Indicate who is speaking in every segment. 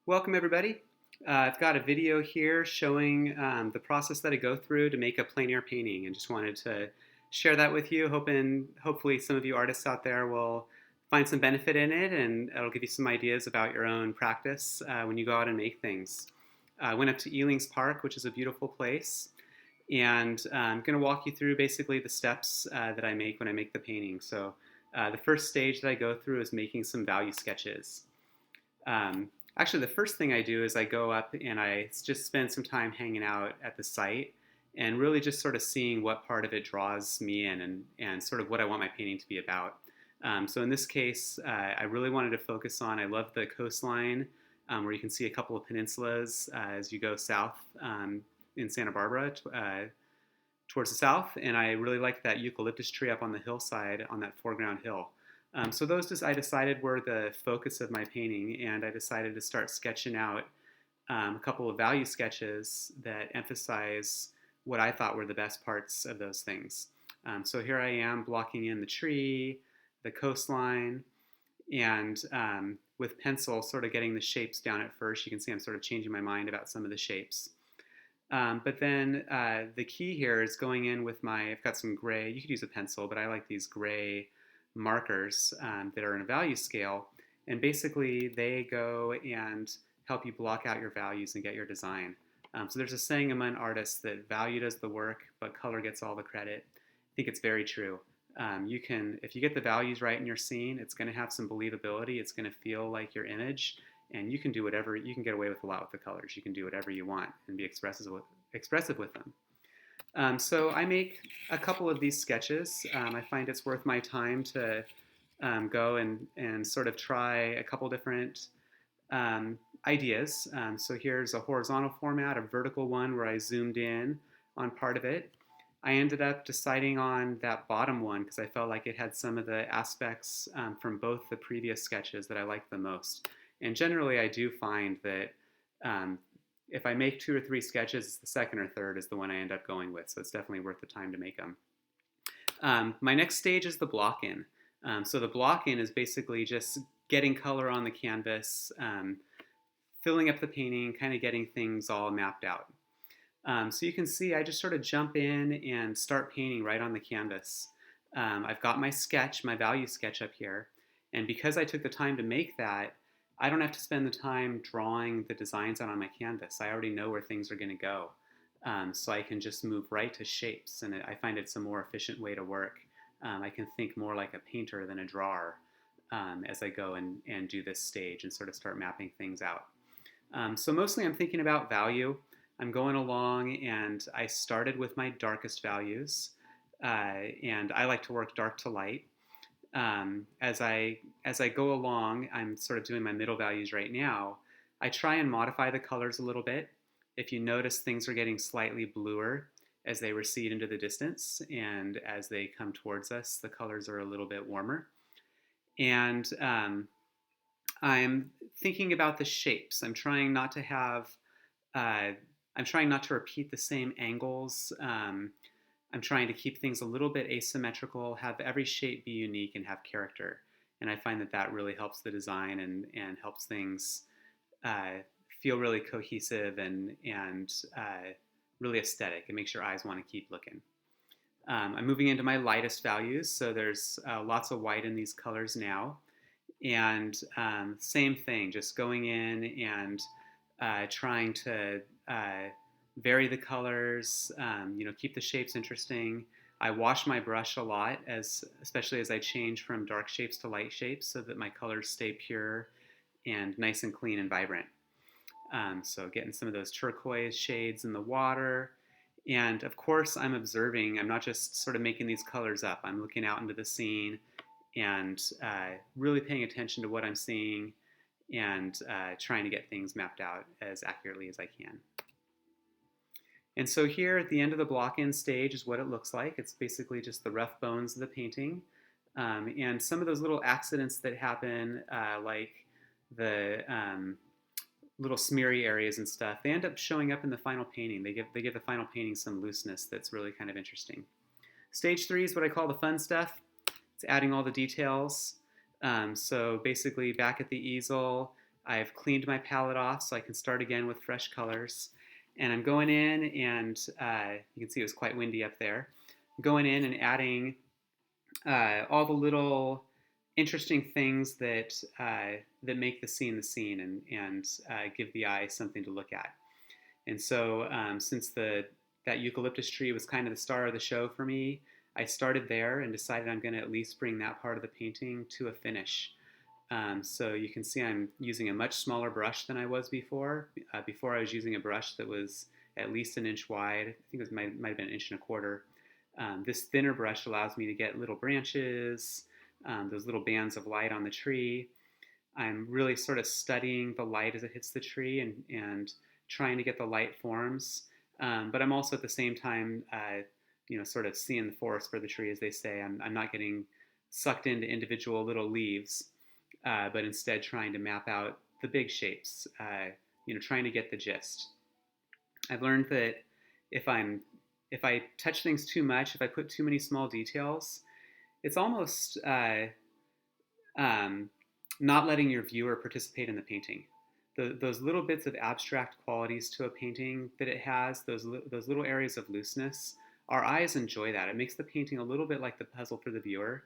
Speaker 1: Welcome everybody. I've got a video here showing the process that I go through to make a plein air painting and just wanted to share that with you, hopefully some of you artists out there will find some benefit in it and it'll give you some ideas about your own practice when you go out and make things. I went up to Elings Park, which is a beautiful place, and I'm going to walk you through basically the steps that I make when I make the painting. So the first stage that I go through is making some value sketches. Um, Actually, the first thing I do is I go up and I just spend some time hanging out at the site and really just sort of seeing what part of it draws me in and sort of what I want my painting to be about. So in this case, I really wanted to focus on, I love the coastline where you can see a couple of peninsulas as you go south in Santa Barbara towards the south, and I really liked that eucalyptus tree up on the hillside on that foreground hill. So I decided were the focus of my painting, and I decided to start sketching out a couple of value sketches that emphasize what I thought were the best parts of those things. So here I am blocking in the tree, the coastline, and with pencil sort of getting the shapes down at first. You can see I'm sort of changing my mind about some of the shapes. But then the key here is going in with I've got some gray, you could use a pencil, but I like these gray markers that are in a value scale. And basically they go and help you block out your values and get your design. So there's a saying among artists that value does the work, but color gets all the credit. I think it's very true. If you get the values right in your scene, it's going to have some believability. It's going to feel like your image, and you can do whatever. You can get away with a lot with the colors. You can do whatever you want and be expressive with them. So I make a couple of these sketches. I find it's worth my time to go and sort of try a couple different ideas. So here's a horizontal format, a vertical one where I zoomed in on part of it. I ended up deciding on that bottom one because I felt like it had some of the aspects from both the previous sketches that I liked the most. And generally I do find that if I make 2 or 3 sketches, the second or third is the one I end up going with. So it's definitely worth the time to make them. My next stage is the block-in. So the block-in is basically just getting color on the canvas, filling up the painting, kind of getting things all mapped out. So you can see I just sort of jump in and start painting right on the canvas. I've got my sketch, my value sketch up here. And because I took the time to make that, I don't have to spend the time drawing the designs out on my canvas. I already know where things are going to go. So I can just move right to shapes, and I find it's a more efficient way to work. I can think more like a painter than a drawer as I go and do this stage and sort of start mapping things out. So mostly I'm thinking about value. I'm going along, and I started with my darkest values, and I like to work dark to light. As I go along, I'm sort of doing my middle values right now. I try and modify the colors a little bit. If you notice, things are getting slightly bluer as they recede into the distance, and as they come towards us, the colors are a little bit warmer. And I'm thinking about the shapes. I'm trying not to repeat the same angles. I'm trying to keep things a little bit asymmetrical, have every shape be unique and have character. And I find that really helps the design and helps things feel really cohesive and really aesthetic. It makes your eyes want to keep looking. I'm moving into my lightest values, so there's lots of white in these colors now. And same thing, just going in and trying to vary the colors, keep the shapes interesting. I wash my brush a lot, especially as I change from dark shapes to light shapes, so that my colors stay pure and nice and clean and vibrant. So getting some of those turquoise shades in the water. And of course, I'm observing. I'm not just sort of making these colors up. I'm looking out into the scene and really paying attention to what I'm seeing and trying to get things mapped out as accurately as I can. And so here at the end of the block-in stage is what it looks like. It's basically just the rough bones of the painting. And some of those little accidents that happen, like the little smeary areas and stuff, they end up showing up in the final painting. They give the final painting some looseness that's really kind of interesting. Stage 3 is what I call the fun stuff. It's adding all the details. So basically back at the easel, I've cleaned my palette off so I can start again with fresh colors. And I'm going in and you can see it was quite windy up there. I'm going in and adding all the little interesting things that make the scene and give the eye something to look at. And so since that eucalyptus tree was kind of the star of the show for me, I started there and decided I'm going to at least bring that part of the painting to a finish. So you can see I'm using a much smaller brush than I was before. Before I was using a brush that was at least an inch wide. I think might have been an inch and a quarter. This thinner brush allows me to get little branches, those little bands of light on the tree. I'm really sort of studying the light as it hits the tree and trying to get the light forms. But I'm also at the same time, sort of seeing the forest for the tree, as they say. I'm not getting sucked into individual little leaves, but instead trying to map out the big shapes, trying to get the gist. I've learned that if I touch things too much, if I put too many small details, it's almost not letting your viewer participate in the painting. Those little bits of abstract qualities to a painting that it has, those little areas of looseness, our eyes enjoy that. It makes the painting a little bit like the puzzle for the viewer.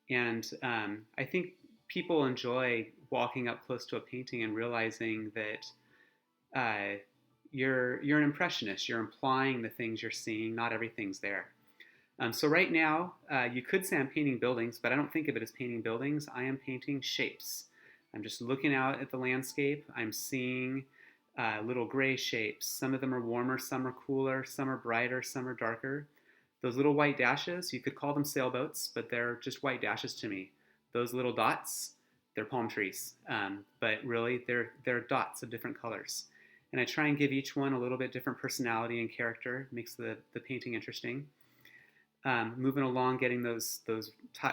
Speaker 1: And I think people enjoy walking up close to a painting and realizing that you're an impressionist. You're implying the things you're seeing. Not everything's there. So right now, you could say I'm painting buildings, but I don't think of it as painting buildings. I am painting shapes. I'm just looking out at the landscape. I'm seeing little gray shapes. Some of them are warmer, some are cooler, some are brighter, some are darker. Those little white dashes, you could call them sailboats, but they're just white dashes to me. Those little dots, they're palm trees. But really, they're dots of different colors. And I try and give each one a little bit different personality and character. It makes the painting interesting. Moving along, getting those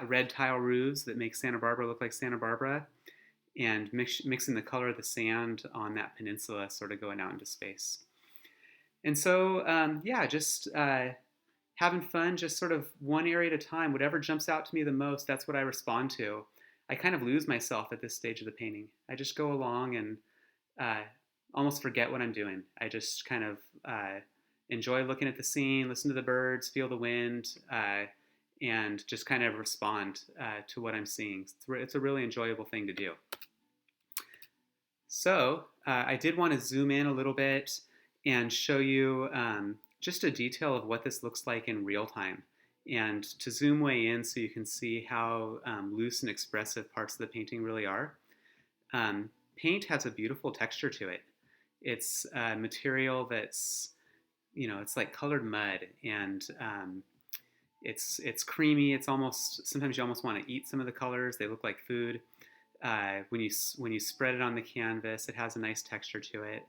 Speaker 1: red tile roofs that make Santa Barbara look like Santa Barbara, and mixing the color of the sand on that peninsula sort of going out into space. And so, just having fun, just sort of one area at a time. Whatever jumps out to me the most, that's what I respond to. I kind of lose myself at this stage of the painting. I just go along and almost forget what I'm doing. I just kind of enjoy looking at the scene, listen to the birds, feel the wind, and just kind of respond to what I'm seeing. It's a really enjoyable thing to do. So I did want to zoom in a little bit and show you just a detail of what this looks like in real time, and to zoom way in so you can see how loose and expressive parts of the painting really are. Paint has a beautiful texture to it. It's a material that's, it's like colored mud, and it's creamy. It's almost, sometimes you almost want to eat some of the colors. They look like food. When you spread it on the canvas, it has a nice texture to it.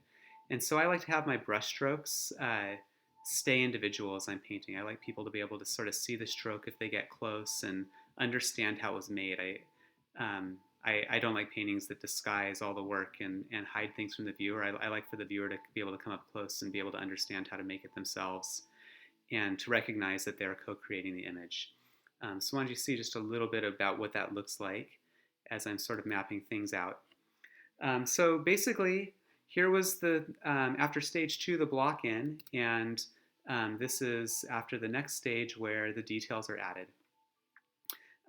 Speaker 1: And so I like to have my brush strokes stay individual as I'm painting. I like people to be able to sort of see the stroke if they get close and understand how it was made. I don't like paintings that disguise all the work and hide things from the viewer. I like for the viewer to be able to come up close and be able to understand how to make it themselves and to recognize that they're co-creating the image. So why don't you see just a little bit about what that looks like as I'm sort of mapping things out. So basically, here was the, after stage 2, the block in, and this is after the next stage where the details are added.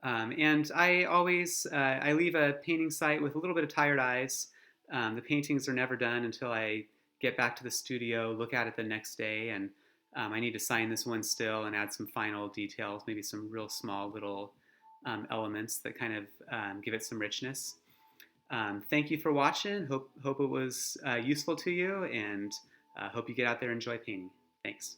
Speaker 1: And I always, I leave a painting site with a little bit of tired eyes. The paintings are never done until I get back to the studio, look at it the next day, and I need to sign this one still and add some final details, maybe some real small little elements that kind of give it some richness. Thank you for watching. Hope it was useful to you, and hope you get out there and enjoy painting. Thanks.